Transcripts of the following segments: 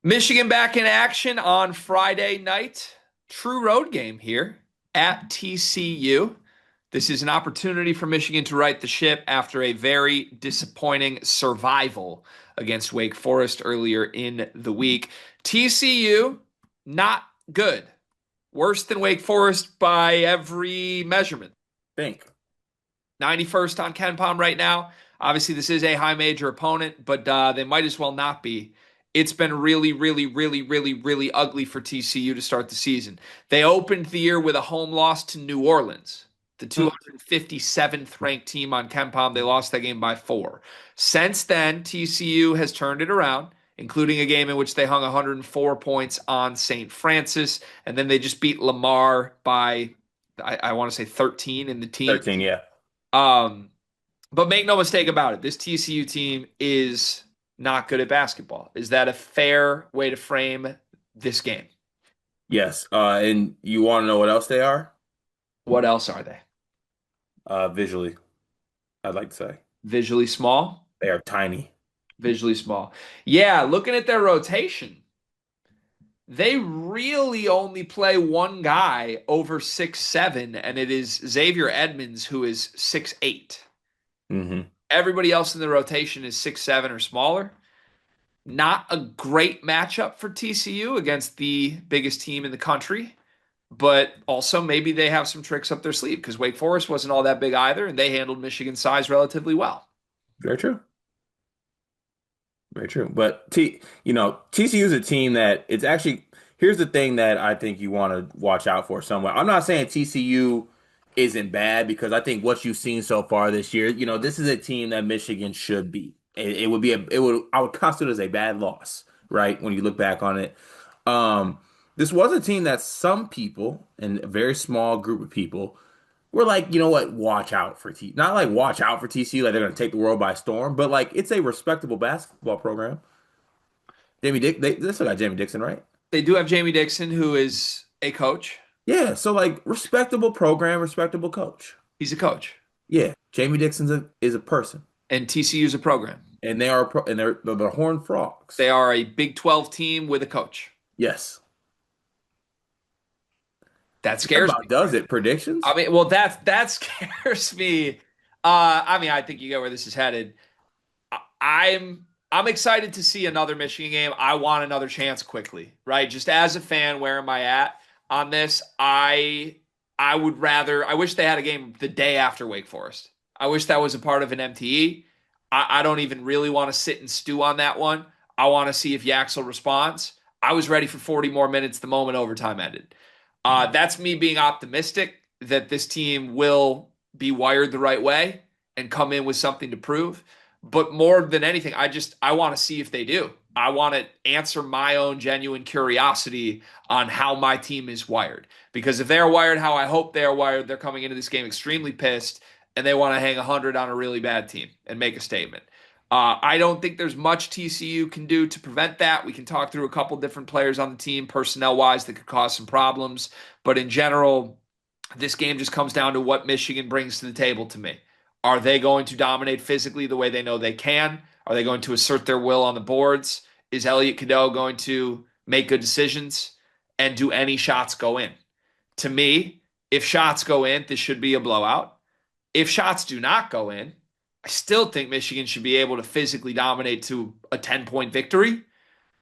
Michigan back in action on Friday night. True road game here at TCU. This is an opportunity for Michigan to right the ship after a very disappointing survival against Wake Forest earlier in the week. TCU, not good. Worse than Wake Forest by every measurement. Think. 91st on Ken Palm right now. Obviously, this is a high major opponent, but they might as well not be. It's been really, really, really, really, really ugly for TCU to start the season. They opened the year with a home loss to New Orleans, the Hmm. 257th ranked team on Ken Palm. They lost that game by 4. Since then, TCU has turned it around, including a game in which they hung 104 points on St. Francis, and then they just beat Lamar by, I want to say 13 in the team. 13, yeah. Um, but make no mistake about it, this TCU team is not good at basketball. Is that a fair way to frame this game? Yes. And you want to know what else they are? What else are they? Visually, I'd like to say. Visually small? They are tiny. Visually small. Yeah, looking at their rotation, they really only play one guy over 6'7", and it is Xavier Edmonds, who is 6'8". Hmm. Everybody else in the rotation is 6'7" or smaller. Not a great matchup for TCU against the biggest team in the country, but also maybe they have some tricks up their sleeve because Wake Forest wasn't all that big either, and they handled Michigan's size relatively well. Very true. Very true. But TCU is a team that it's actually here's the thing that I think you want to watch out for somewhere. I'm not saying TCU isn't bad because I think what you've seen so far this year, this is a team that Michigan should beat. It would be it would I would consider it as a bad loss, right? When you look back on it. Um, this was a team that some people and a very small group of people we're like, you know what? Watch out for T. Not like watch out for TCU, like they're going to take the world by storm, but like it's a respectable basketball program. They still got Jamie Dixon, right? They do have Jamie Dixon, who is a coach. Yeah, so like respectable program, respectable coach. He's a coach, Yeah, Jamie Dixon is a person, and TCU is a program. and they're the Horned They Frogs. are a Big 12 team with a coach. Yes, That that scares about me. does it. Predictions? I mean, well, that scares me. I mean, I think you get where this is headed. I'm excited to see another Michigan game. I want another chance quickly, right? Just as a fan, where am I at on this? I would rather. I wish they had a game the day after Wake Forest. I wish that was a part of an MTE. I don't even really want to sit and stew on that one. I want to see if Yaxel responds. I was ready for 40 more minutes the moment overtime ended. That's me being optimistic that this team will be wired the right way and come in with something to prove. But more than anything, I want to see if they do. I want to answer my own genuine curiosity on how my team is wired. Because if they're wired how I hope they are wired, they're coming into this game extremely pissed and they want to hang 100 on a really bad team and make a statement. I don't think there's much TCU can do to prevent that. We can talk through a couple different players on the team, personnel wise, that could cause some problems. But in general, this game just comes down to what Michigan brings to the table to me. Are they going to dominate physically the way they know they can? Are they going to assert their will on the boards? Is Elliot Cadeau going to make good decisions? And do any shots go in? To me, if shots go in, this should be a blowout. If shots do not go in, I still think Michigan should be able to physically dominate to a 10-point victory,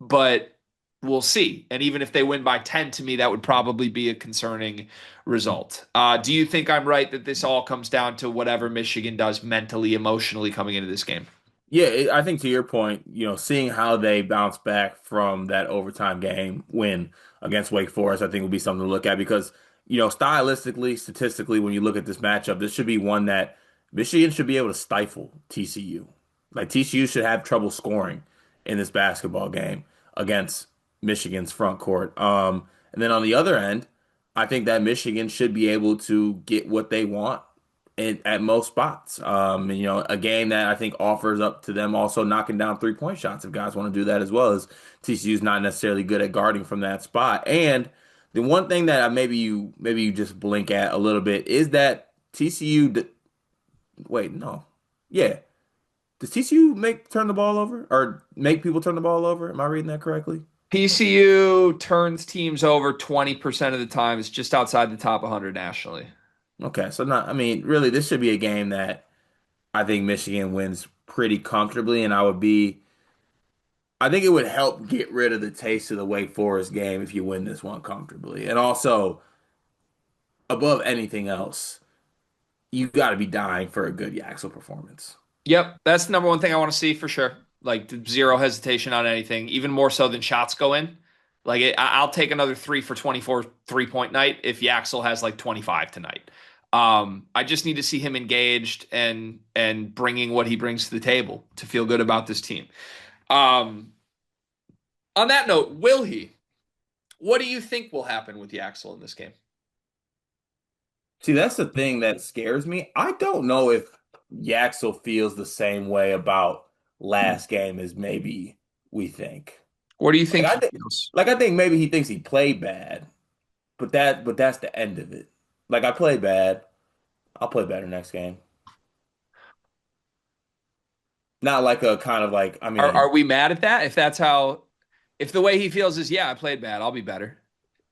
but we'll see. And even if they win by 10, to me, that would probably be a concerning result. Do you think I'm right that this all comes down to whatever Michigan does mentally, emotionally coming into this game? Yeah, I think to your point, seeing how they bounce back from that overtime game win against Wake Forest, I think will be something to look at because, stylistically, statistically, when you look at this matchup, this should be one that Michigan should be able to stifle TCU. Like TCU should have trouble scoring in this basketball game against Michigan's front court. And then on the other end, I think that Michigan should be able to get what they want at most spots. And, a game that I think offers up to them also knocking down 3-point shots if guys want to do that as well as TCU's not necessarily good at guarding from that spot. And the one thing that maybe you just blink at a little bit is that wait, no. Yeah. Does TCU make turn the ball over or make people turn the ball over? Am I reading that correctly? TCU turns teams over 20% of the time. It's just outside the top 100 nationally. Okay, so not, I mean, really, this should be a game that I think Michigan wins pretty comfortably, and I think it would help get rid of the taste of the Wake Forest game if you win this one comfortably. And also, above anything else, you got to be dying for a good Yaxel performance. Yep, that's the number one thing I want to see for sure. Like zero hesitation on anything, even more so than shots go in. I'll take another 3 for 24 3-point night if Yaxel has like 25 tonight. I just need to see him engaged and bringing what he brings to the table to feel good about this team. Um, on that note, will he? What do you think will happen with Yaxel in this game? See, that's the thing that scares me. I don't know if Yaxel feels the same way about last game as maybe we think. What do you Like think I he think, feels? like I think maybe he thinks he played bad, but that's the end of it. Like I played bad. I'll play better next game. Not like a kind of like, I Are mean, we mad at that? If that's how, if the way he feels is, yeah, I played bad, I'll be better.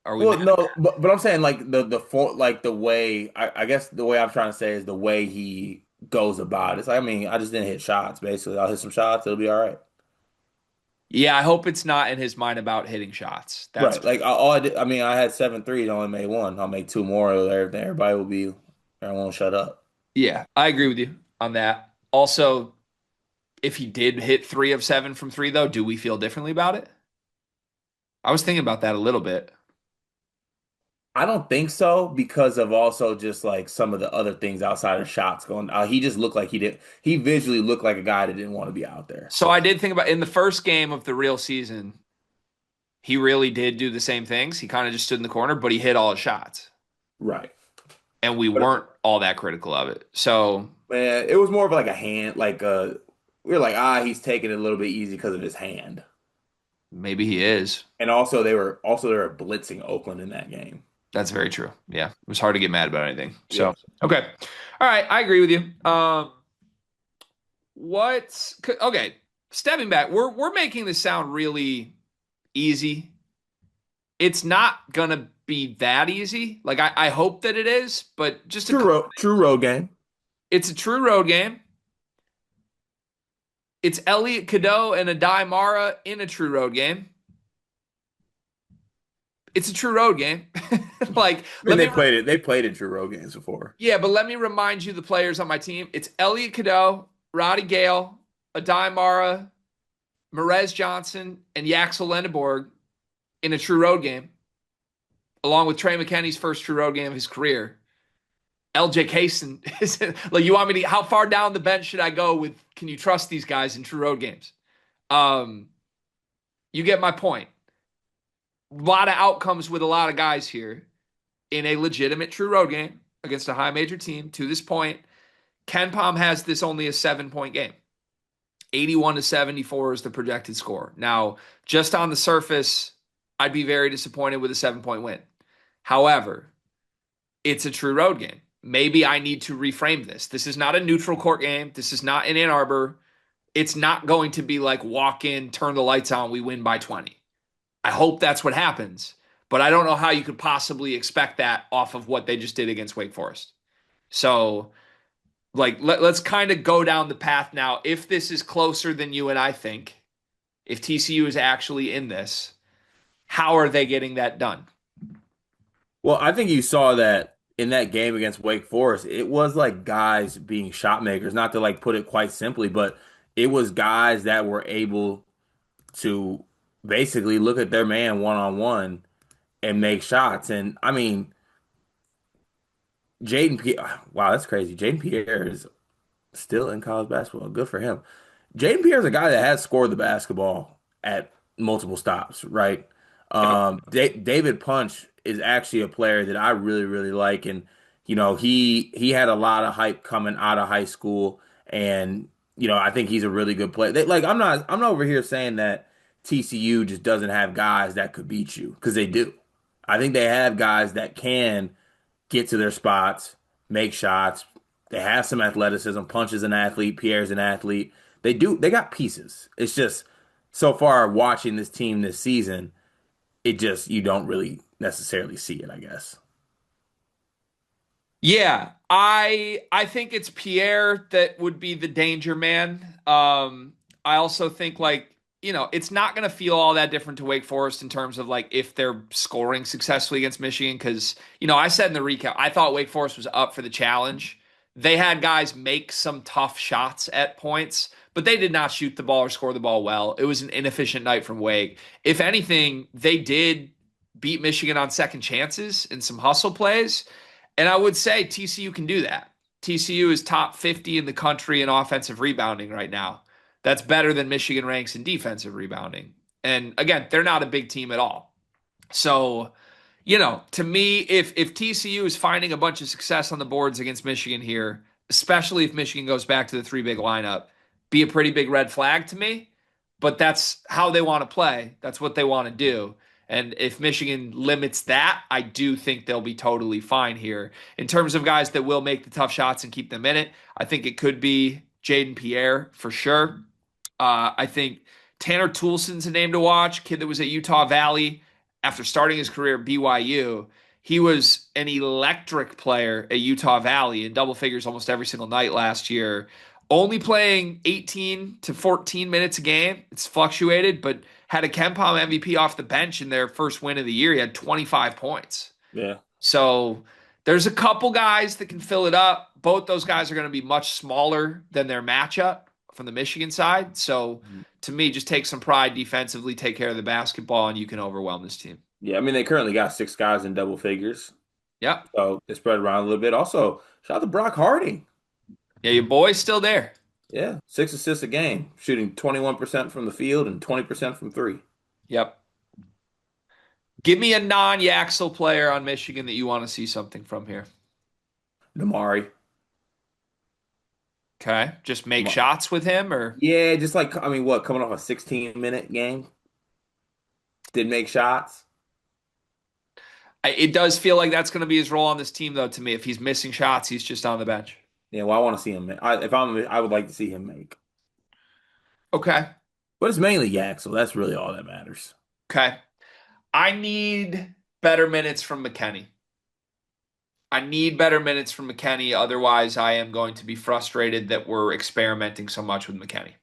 Are we well, mad? no, but I'm saying like the for like the way I guess the way I'm trying to say is the way he goes about it. It's like, I mean, I just didn't hit shots, basically. I'll hit some shots, it'll be all right. Yeah, I hope it's not in his mind about hitting shots. That's Right. Like all I did, I mean, I had 7 threes, only made one. I'll make two more. Everybody will be, everyone will shut up. yeah, I agree with you on that. Also, if he did hit 3 of 7 from three, though, do we feel differently about it? I was thinking about that a little bit. I don't think so because of also just like some of the other things outside of shots going. He just looked like he did. He visually looked like a guy that didn't want to be out there. So I did think about in the first game of the real season, he really did do the same things. He kind of just stood in the corner, but he hit all his shots, Right. and we But weren't all that critical of it. So man, it was more of like a hand, we were like, he's taking it a little bit easy because of his hand. maybe he is. And also they were blitzing Oakland in that game. That's very true. Yeah, it was hard to get mad about anything. So Yeah. okay, all right, I agree with you. What's okay? Stepping back, we're making this sound really easy. It's not gonna be that easy. Like I hope that it is, but just a couple. True road game. It's a true road game. It's Elliot Cadeau and Adai Mara in a true road game. It's a true road game. Like I mean, let me they played in true road games before. yeah, but let me remind you the players on my team. It's Elliot Cadeau, Roddy Gale, Adai Mara, Merez Johnson, and Yaxel Lendeborg in a true road game, along with Trey McKenney's first true road game of his career. LJ Kaysen is like you want me to how far down the bench should I go with can you trust these guys in true road games? Um you get my point. A lot of outcomes with a lot of guys here in a legitimate true road game against a high major team. To this point, Ken Palm has this only a 7 point game. 81 to 74 is the projected score. Now, just on the surface, I'd be very disappointed with a 7 point win. However, it's a true road game. Maybe I need to reframe this. This is not a neutral court game. This is not in Ann Arbor. It's not going to be like walk in, turn the lights on, we win by 20. I hope that's what happens, but I don't know how you could possibly expect that off of what they just did against Wake Forest. So, like, let's kind of go down the path now. If this is closer than you and I think, if TCU is actually in this, how are they getting that done? Well, I think you saw that in that game against Wake Forest. It was like guys being shot makers, not to like put it quite simply, but it was guys that were able to basically look at their man one on one and make shots. And I mean, Jaden Pierre, wow, that's crazy. Jaden Pierre is still in college basketball. Good for him. Jaden Pierre's a guy that has scored the basketball at multiple stops, right? Yep. David Punch is actually a player that I really, really like, and he had a lot of hype coming out of high school, and I think he's a really good player. Like I'm not over here saying that TCU just doesn't have guys that could beat you because they do. I think they have guys that can get to their spots, make shots. They have some athleticism. Punch is an athlete. Pierre's an athlete. They got pieces. It's just so far watching this team this season, it just you don't really necessarily see it, I guess. Yeah, I think it's Pierre that would be the danger man. I also think it's not going to feel all that different to Wake Forest in terms of like if they're scoring successfully against Michigan because I said in the recap I thought Wake Forest was up for the challenge. They had guys make some tough shots at points, but they did not shoot the ball or score the ball well. It was an inefficient night from Wake. If anything, they did beat Michigan on second chances and some hustle plays. And I would say TCU can do that. TCU is top 50 in the country in offensive rebounding right now. That's better than Michigan ranks in defensive rebounding. And again, they're not a big team at all. So, to me, if TCU is finding a bunch of success on the boards against Michigan here, especially if Michigan goes back to the three big lineup, be a pretty big red flag to me. But that's how they want to play. That's what they want to do. And if Michigan limits that, I do think they'll be totally fine here. In terms of guys that will make the tough shots and keep them in it, I think it could be Jaden Pierre for sure. I think Tanner Toolson's a name to watch, kid that was at Utah Valley after starting his career at BYU. He was an electric player at Utah Valley in double figures almost every single night last year. Only playing 18 to 14 minutes a game. It's fluctuated, but had a KenPom MVP off the bench in their first win of the year. He had 25 points. Yeah. So there's a couple guys that can fill it up. Both those guys are going to be much smaller than their matchup from the Michigan side. So to me, just take some pride defensively, take care of the basketball, and you can overwhelm this team. Yeah, I mean they currently got six guys in double figures, Yep. so they spread around a little bit. Also, shout out to Brock Harding. Yeah, your boy's still there. Yeah, 6 assists a game, shooting 21% from the field and 20% from three. Yep. Give me a non-Yaxel player on Michigan that you want to see something from here. Damari. Okay. Just make shots with him or Yeah, just like I mean, what coming off a 16-minute game, did make shots. it does feel like that's going to be his role on this team though to me. If he's missing shots, he's just on the bench. Yeah, well, I want to see him. I would like to see him make. Okay. But it's mainly Yak, so that's really all that matters. Okay. I need better minutes from McKenney. I need better minutes from McKenney. Otherwise, I am going to be frustrated that we're experimenting so much with McKenney.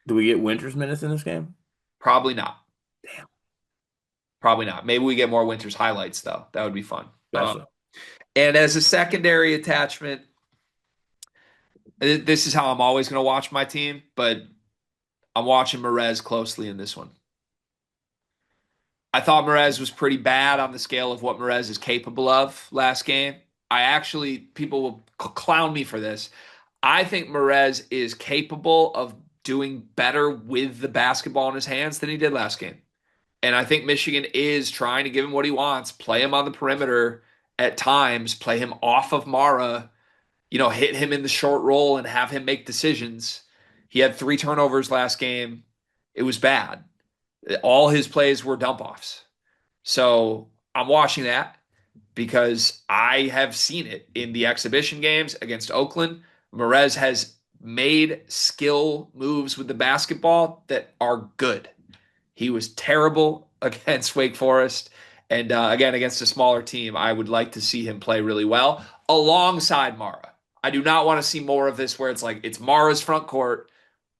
Do we get Winters minutes in this game? Probably not. Damn, Probably not. Maybe we get more Winters highlights, though. That would be fun. special. And as a secondary attachment, this is how I'm always going to watch my team, but I'm watching Merez closely in this one. I thought Merez was pretty bad on the scale of what Merez is capable of last game. People will clown me for this. I think Merez is capable of doing better with the basketball in his hands than he did last game. And I think Michigan is trying to give him what he wants, play him on the perimeter at times, play him off of Mara, hit him in the short roll and have him make decisions. He had 3 turnovers last game. It was bad. All his plays were dump offs. So I'm watching that because I have seen it in the exhibition games against Oakland. Merez has made skill moves with the basketball that are good. He was terrible against Wake Forest. And again, against a smaller team, I would like to see him play really well alongside Mara. I do not want to see more of this where it's like it's Mara's front court.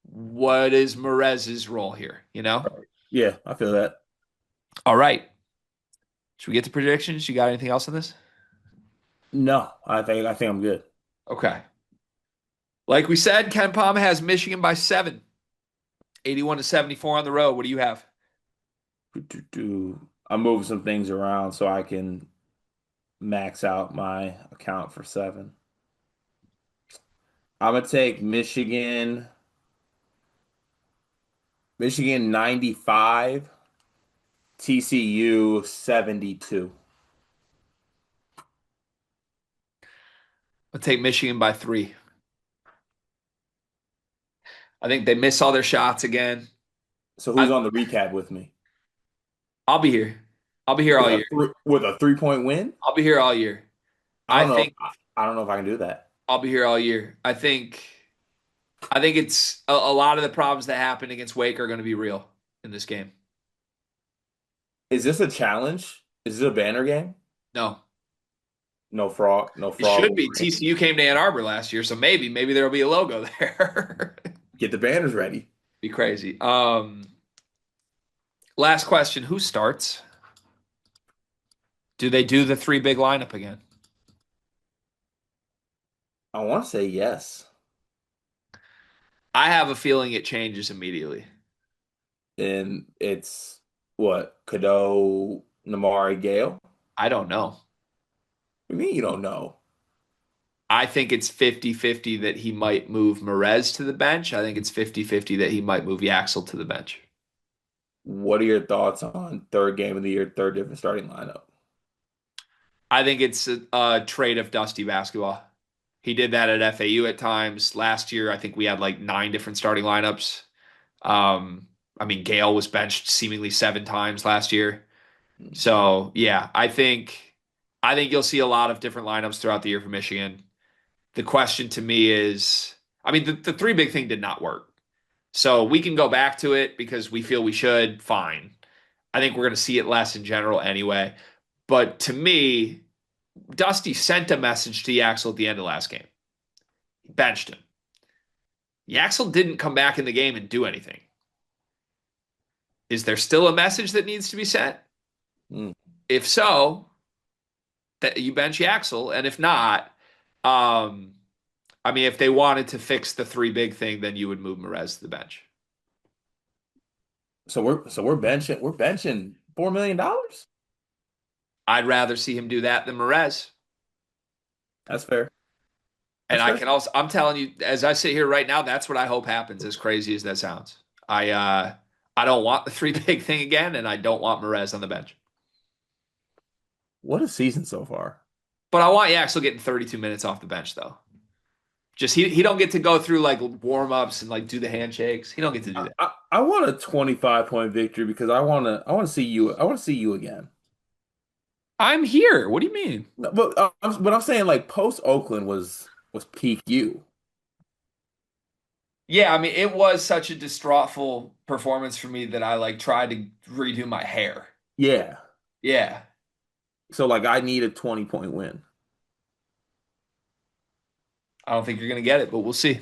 What is Merez's role here? Yeah, I feel that. All right. Should we get to predictions? You got anything else on this? No, I think I'm good. Okay. Like we said, Ken Palm has Michigan by 7, 81 to 74 on the road. What do you have? I'm moving some things around so I can max out my account for 7. I'm gonna take Michigan 95, TCU 72. I'll take Michigan by 3. I think they miss all their shots again. So who's I, on the recap with me? I'll be here. I'll be here all year. With a 3-point win? I'll be here all year. I I don't know. think I don't know if I can do that. I'll be here all year. I think I think it's a lot of the problems that happened against Wake are going to be real in this game. Is this a challenge? Is this a banner game? No, No it frog. should be. TCU came to Ann Arbor last year, so maybe there'll be a logo there. Get the banners ready. Be crazy. Last question: who starts? Do they do the three big lineup again? I want to say yes. I have a feeling it changes immediately. And it's what? Cadeau, Namari, Gale? I don't know. I mean, you don't know. I think it's 50-50 that he might move Merez to the bench. I think it's 50-50 that he might move Yaxel to the bench. What are your thoughts on third game of the year, third different starting lineup? I think it's a trait of Dusty basketball. He did that at FAU at times. Last year, I think we had like nine different starting lineups. Um, I mean, Gale was benched seemingly seven times last year. So yeah, I think you'll see a lot of different lineups throughout the year for Michigan. The question to me is, I mean, the three big thing did not work. So we can go back to it because we feel we should. Fine. I think we're going to see it less in general anyway. But to me, Dusty sent a message to Yaxel at the end of last game. He benched him. Yaxel didn't come back in the game and do anything. Is there still a message that needs to be sent? Mm. If so, that you bench Yaxel, and if not, um, I mean, if they wanted to fix the three big thing, then you would move Merez to the bench. So we're benching $4 million. I'd rather see him do that than Merez. That's fair. And That's I fair. can also, I'm telling you, as I sit here right now, that's what I hope happens, as crazy as that sounds. I don't want the three big thing again, and I don't want Merez on the bench. What a season so far. But I want Yaxel getting 32 minutes off the bench though. Just he don't get to go through like warm ups and like do the handshakes. He don't get to do that. I want a 25-point victory because I want to see you again. I'm here. What do you mean? No, but I'm saying like post Oakland was peak you. Yeah, I mean it was such a distraughtful performance for me that I like tried to redo my hair. Yeah. Yeah. So like I need a 20-point win. I don't think you're gonna get it, but we'll see.